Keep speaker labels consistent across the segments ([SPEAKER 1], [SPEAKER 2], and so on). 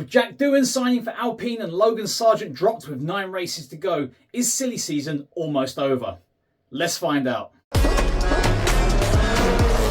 [SPEAKER 1] With Jack Doohan signing for Alpine and Logan Sargeant dropped with 9 races to go, is silly season almost over? Let's find out.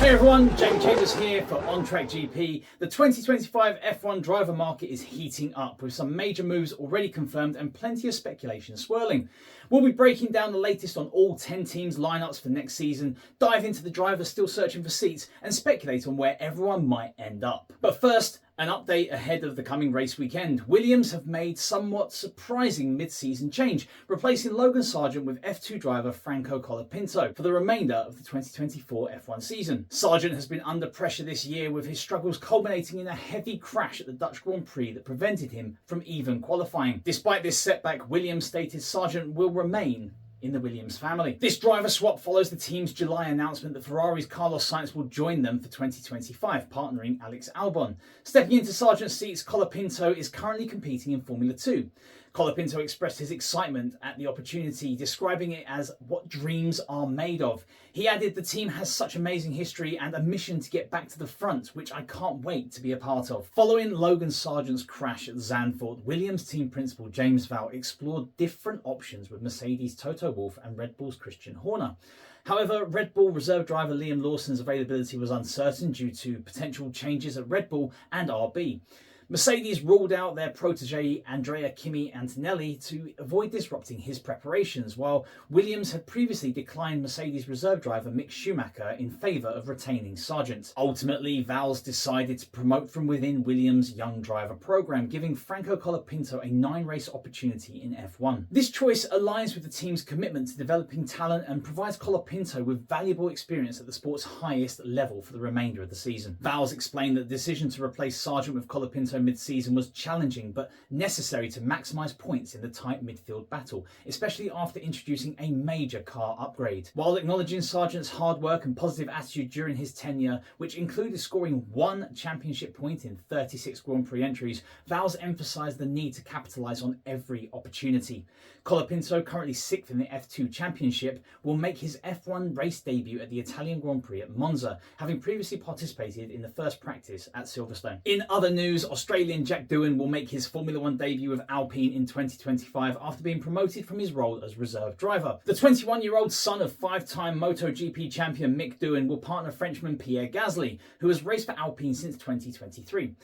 [SPEAKER 1] Hey everyone, Jamie Chambers here for On Track GP. The 2025 F1 driver market is heating up with some major moves already confirmed and plenty of speculation swirling. We'll be breaking down the latest on all 10 teams' lineups for next season, dive into the drivers still searching for seats and speculate on where everyone might end up. But first, an update ahead of the coming race weekend. Williams have made somewhat surprising mid-season change, replacing Logan Sargeant with F2 driver Franco Colapinto for the remainder of the 2024 F1 season. Sargeant has been under pressure this year, with his struggles culminating in a heavy crash at the Dutch Grand Prix that prevented him from even qualifying. Despite this setback, Williams stated Sargeant will remain in the Williams family. This driver swap follows the team's July announcement that Ferrari's Carlos Sainz will join them for 2025, partnering Alex Albon. Stepping into Sargeant's seats, Colapinto is currently competing in Formula 2. Colapinto expressed his excitement at the opportunity, describing it as what dreams are made of. He added, "The team has such amazing history and a mission to get back to the front, which I can't wait to be a part of." Following Logan Sargeant's crash at Zandvoort, Williams team principal James Vowles explored different options with Mercedes' Toto Wolff and Red Bull's Christian Horner. However, Red Bull reserve driver Liam Lawson's availability was uncertain due to potential changes at Red Bull and RB. Mercedes ruled out their protege Andrea Kimi Antonelli to avoid disrupting his preparations, while Williams had previously declined Mercedes reserve driver Mick Schumacher in favour of retaining Sargeant. Ultimately, Vowles decided to promote from within Williams' young driver programme, giving Franco Colapinto a 9-race opportunity in F1. This choice aligns with the team's commitment to developing talent and provides Colapinto with valuable experience at the sport's highest level for the remainder of the season. Vowles explained that the decision to replace Sargeant with Colapinto mid-season was challenging but necessary to maximise points in the tight midfield battle, especially after introducing a major car upgrade. While acknowledging Sargeant's hard work and positive attitude during his tenure, which included scoring 1 championship point in 36 Grand Prix entries, Vowles emphasised the need to capitalise on every opportunity. Colapinto, currently 6th in the F2 Championship, will make his F1 race debut at the Italian Grand Prix at Monza, having previously participated in the first practice at Silverstone. In other news, Australian Jack Doohan will make his Formula 1 debut with Alpine in 2025 after being promoted from his role as reserve driver. The 21-year-old son of 5-time MotoGP champion Mick Doohan will partner Frenchman Pierre Gasly, who has raced for Alpine since 2023.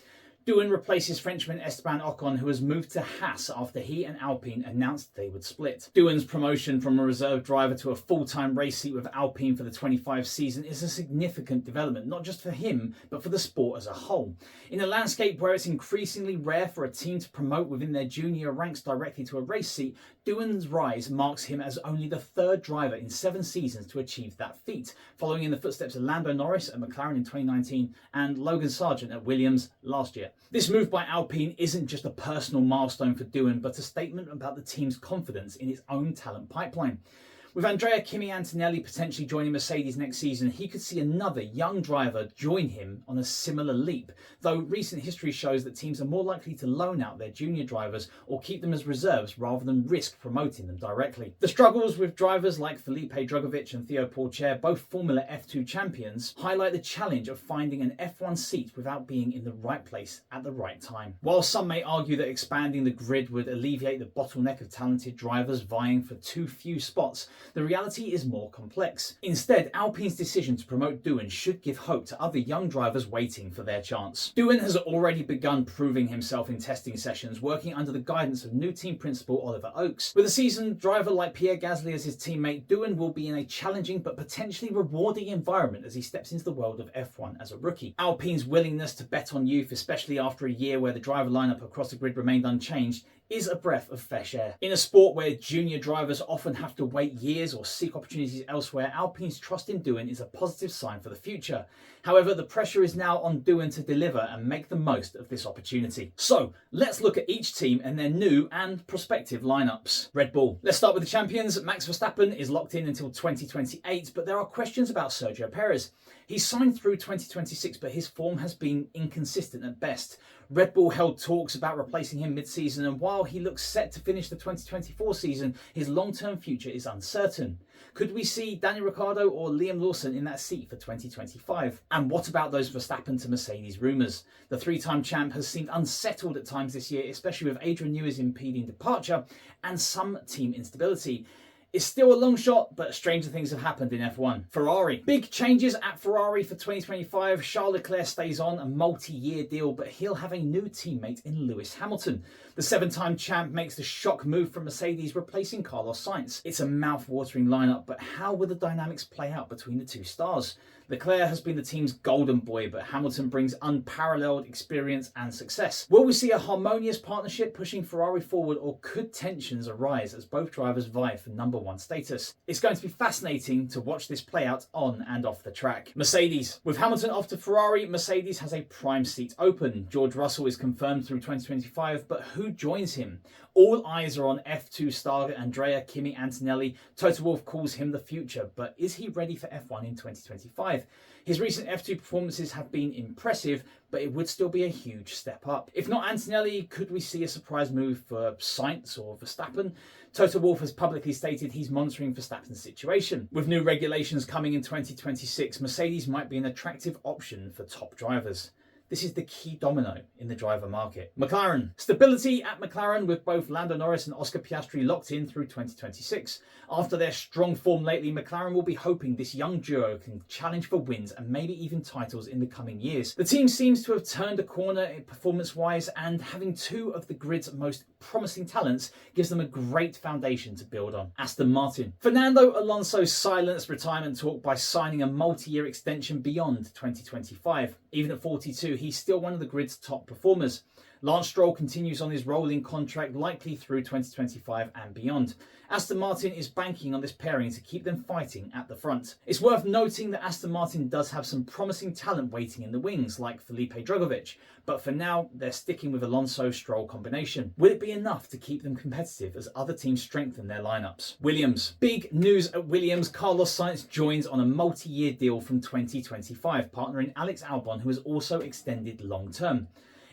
[SPEAKER 1] Doohan replaces Frenchman Esteban Ocon, who has moved to Haas after he and Alpine announced they would split. Doohan's promotion from a reserve driver to a full-time race seat with Alpine for the 25 season is a significant development, not just for him, but for the sport as a whole. In a landscape where it's increasingly rare for a team to promote within their junior ranks directly to a race seat, Doohan's rise marks him as only the 3rd driver in 7 seasons to achieve that feat, following in the footsteps of Lando Norris at McLaren in 2019 and Logan Sargeant at Williams last year. This move by Alpine isn't just a personal milestone for Doohan, but a statement about the team's confidence in its own talent pipeline. With Andrea Kimi Antonelli potentially joining Mercedes next season, he could see another young driver join him on a similar leap, though recent history shows that teams are more likely to loan out their junior drivers or keep them as reserves rather than risk promoting them directly. The struggles with drivers like Felipe Drugovich and Theo Pourchaire, both Formula F2 champions, highlight the challenge of finding an F1 seat without being in the right place at the right time. While some may argue that expanding the grid would alleviate the bottleneck of talented drivers vying for too few spots, the reality is more complex. Instead, Alpine's decision to promote Doohan should give hope to other young drivers waiting for their chance. Doohan has already begun proving himself in testing sessions, working under the guidance of new team principal Oliver Oakes. With a seasoned driver like Pierre Gasly as his teammate, Doohan will be in a challenging but potentially rewarding environment as he steps into the world of F1 as a rookie. Alpine's willingness to bet on youth, especially after a year where the driver lineup across the grid remained unchanged, is a breath of fresh air. In a sport where junior drivers often have to wait years or seek opportunities elsewhere, Alpine's trust in Doohan is a positive sign for the future. However, the pressure is now on Doohan to deliver and make the most of this opportunity. So, let's look at each team and their new and prospective lineups. Red Bull. Let's start with the champions. Max Verstappen is locked in until 2028, but there are questions about Sergio Perez. He's signed through 2026, but his form has been inconsistent at best. Red Bull held talks about replacing him mid-season, and while he looks set to finish the 2024 season, his long-term future is uncertain. Could we see Daniel Ricciardo or Liam Lawson in that seat for 2025? And what about those Verstappen to Mercedes rumours? The three-time champ has seemed unsettled at times this year, especially with Adrian Newey's impeding departure and some team instability. It's still a long shot, but stranger things have happened in F1. Ferrari. Big changes at Ferrari for 2025. Charles Leclerc stays on a multi-year deal, but he'll have a new teammate in Lewis Hamilton. The seven-time champ makes the shock move from Mercedes, replacing Carlos Sainz. It's a mouth-watering lineup, but how will the dynamics play out between the two stars? Leclerc has been the team's golden boy, but Hamilton brings unparalleled experience and success. Will we see a harmonious partnership pushing Ferrari forward, or could tensions arise as both drivers vie for number one status? It's going to be fascinating to watch this play out on and off the track. Mercedes. With Hamilton off to Ferrari, Mercedes has a prime seat open. George Russell is confirmed through 2025, but who joins him? All eyes are on F2 star Andrea Kimi Antonelli. Toto Wolff calls him the future, but is he ready for F1 in 2025? His recent F2 performances have been impressive, but it would still be a huge step up. If not Antonelli, could we see a surprise move for Sainz or Verstappen? Toto Wolff has publicly stated he's monitoring Verstappen's situation. With new regulations coming in 2026, Mercedes might be an attractive option for top drivers. This is the key domino in the driver market. McLaren. Stability at McLaren with both Lando Norris and Oscar Piastri locked in through 2026. After their strong form lately, McLaren will be hoping this young duo can challenge for wins and maybe even titles in the coming years. The team seems to have turned a corner performance-wise, and having two of the grid's most promising talents gives them a great foundation to build on. Aston Martin. Fernando Alonso silenced retirement talk by signing a multi-year extension beyond 2025. Even at 42, he's still one of the grid's top performers. Lance Stroll continues on his rolling contract, likely through 2025 and beyond. Aston Martin is banking on this pairing to keep them fighting at the front. It's worth noting that Aston Martin does have some promising talent waiting in the wings, like Felipe Drugovich, but for now they're sticking with Alonso-Stroll combination. Will it be enough to keep them competitive as other teams strengthen their lineups? Williams. Big news at Williams. Carlos Sainz joins on a multi-year deal from 2025, partnering Alex Albon, who has also extended long-term.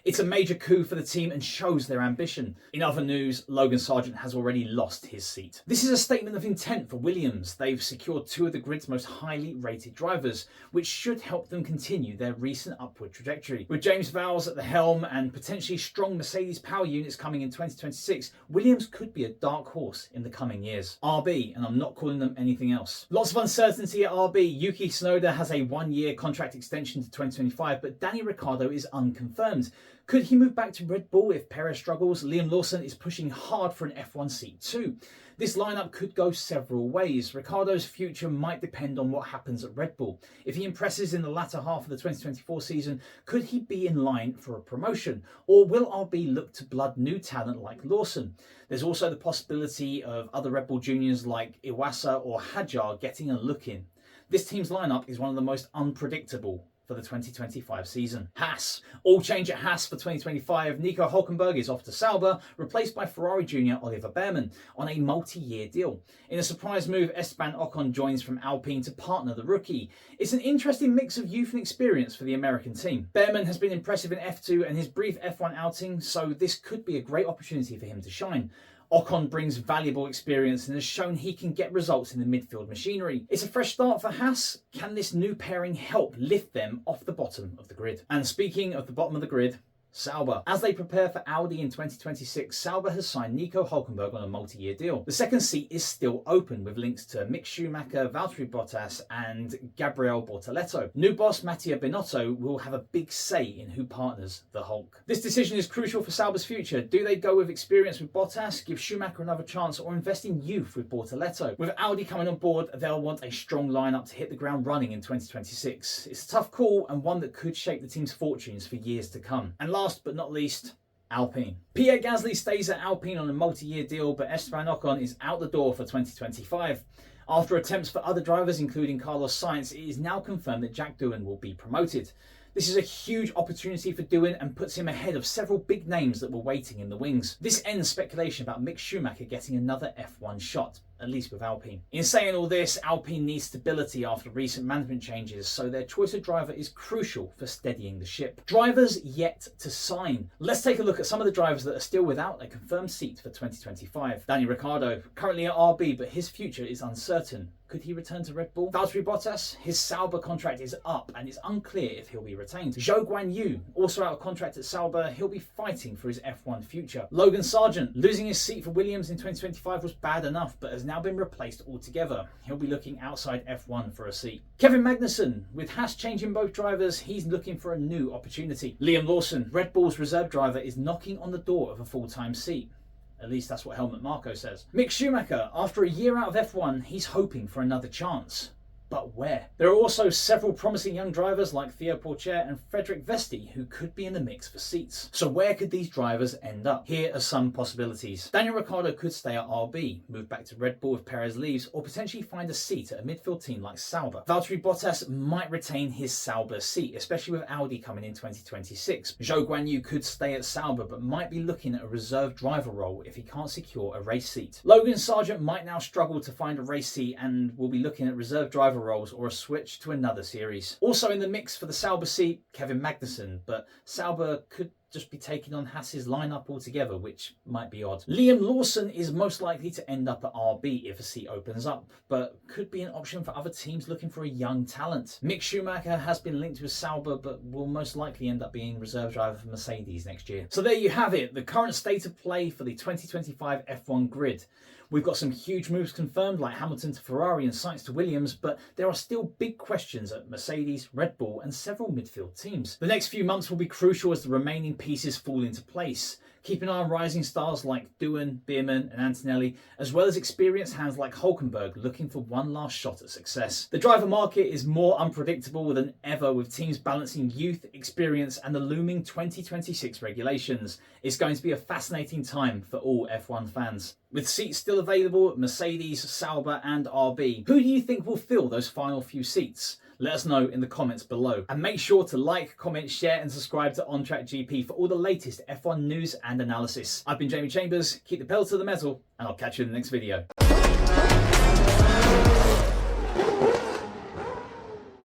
[SPEAKER 1] It's a major coup for the team and shows their ambition. In other news, Logan Sargeant has already lost his seat. This is a statement of intent for Williams. They've secured two of the grid's most highly rated drivers, which should help them continue their recent upward trajectory. With James Vowles at the helm and potentially strong Mercedes power units coming in 2026, Williams could be a dark horse in the coming years. RB, and I'm not calling them anything else. Lots of uncertainty at RB. Yuki Tsunoda has a one-year contract extension to 2025, but Danny Ricciardo is unconfirmed. Could he move back to Red Bull if Perez struggles? Liam Lawson is pushing hard for an F1 seat too. This lineup could go several ways. Ricciardo's future might depend on what happens at Red Bull. If he impresses in the latter half of the 2024 season, could he be in line for a promotion? Or will RB look to blood new talent like Lawson? There's also the possibility of other Red Bull juniors like Iwasa or Hadjar getting a look in. This team's lineup is one of the most unpredictable for the 2025 season. Haas. All change at Haas for 2025. Nico Hülkenberg is off to Sauber, replaced by Ferrari junior Oliver Behrmann on a multi-year deal. In a surprise move, Esteban Ocon joins from Alpine to partner the rookie. It's an interesting mix of youth and experience for the American team. Behrmann has been impressive in F2 and his brief F1 outing, so this could be a great opportunity for him to shine. Ocon brings valuable experience and has shown he can get results in the midfield machinery. It's a fresh start for Haas. Can this new pairing help lift them off the bottom of the grid? And speaking of the bottom of the grid, Sauber. As they prepare for Audi in 2026, Sauber has signed Nico Hülkenberg on a multi-year deal. The second seat is still open with links to Mick Schumacher, Valtteri Bottas and Gabriel Bortoleto. New boss Mattia Binotto will have a big say in who partners the Hulk. This decision is crucial for Sauber's future. Do they go with experience with Bottas, give Schumacher another chance, or invest in youth with Bortoleto? With Audi coming on board, they'll want a strong lineup to hit the ground running in 2026. It's a tough call and one that could shape the team's fortunes for years to come. And last but not least, Alpine. Pierre Gasly stays at Alpine on a multi-year deal, but Esteban Ocon is out the door for 2025. After attempts for other drivers, including Carlos Sainz, it is now confirmed that Jack Doohan will be promoted. This is a huge opportunity for Doohan and puts him ahead of several big names that were waiting in the wings. This ends speculation about Mick Schumacher getting another F1 shot. at least with Alpine. In saying all this, Alpine needs stability after recent management changes, so their choice of driver is crucial for steadying the ship. Drivers yet to sign. Let's take a look at some of the drivers that are still without a confirmed seat for 2025. Daniel Ricciardo, currently at RB, but his future is uncertain. Could he return to Red Bull? Valtteri Bottas, his Sauber contract is up and it's unclear if he'll be retained. Zhou Guanyu, also out of contract at Sauber, he'll be fighting for his F1 future. Logan Sargeant, losing his seat for Williams in 2025 was bad enough, but has now been replaced altogether. He'll be looking outside F1 for a seat. Kevin Magnussen, with Haas changing both drivers, he's looking for a new opportunity. Liam Lawson, Red Bull's reserve driver, is knocking on the door of a full-time seat. At least that's what Helmut Marko says. Mick Schumacher, after a year out of F1, he's hoping for another chance. But where? There are also several promising young drivers like Theo Pourchaire and Frederick Vesti who could be in the mix for seats. So where could these drivers end up? Here are some possibilities. Daniel Ricciardo could stay at RB, move back to Red Bull if Perez leaves, or potentially find a seat at a midfield team like Sauber. Valtteri Bottas might retain his Sauber seat, especially with Audi coming in 2026. Zhou Guanyu could stay at Sauber, but might be looking at a reserve driver role if he can't secure a race seat. Logan Sargeant might now struggle to find a race seat and will be looking at reserve driver roles or a switch to another series. Also in the mix for the Sauber seat, Kevin Magnussen, but Sauber could just be taking on Haas's lineup altogether, which might be odd. Liam Lawson is most likely to end up at RB if a seat opens up, but could be an option for other teams looking for a young talent. Mick Schumacher has been linked with Sauber, but will most likely end up being reserve driver for Mercedes next year. So there you have it, the current state of play for the 2025 F1 grid. We've got some huge moves confirmed like Hamilton to Ferrari and Sainz to Williams, but there are still big questions at Mercedes, Red Bull and several midfield teams. The next few months will be crucial as the remaining pieces fall into place. Keep an eye on rising stars like Doohan, Bierman and Antonelli, as well as experienced hands like Hulkenberg looking for one last shot at success. The driver market is more unpredictable than ever, with teams balancing youth, experience and the looming 2026 regulations. It's going to be a fascinating time for all F1 fans. With seats still available at Mercedes, Sauber and RB, who do you think will fill those final few seats? Let us know in the comments below. And make sure to like, comment, share and subscribe to On Track GP for all the latest F1 news and analysis. I've been Jamie Chambers, keep the pedal to the metal, and I'll catch you in the next video.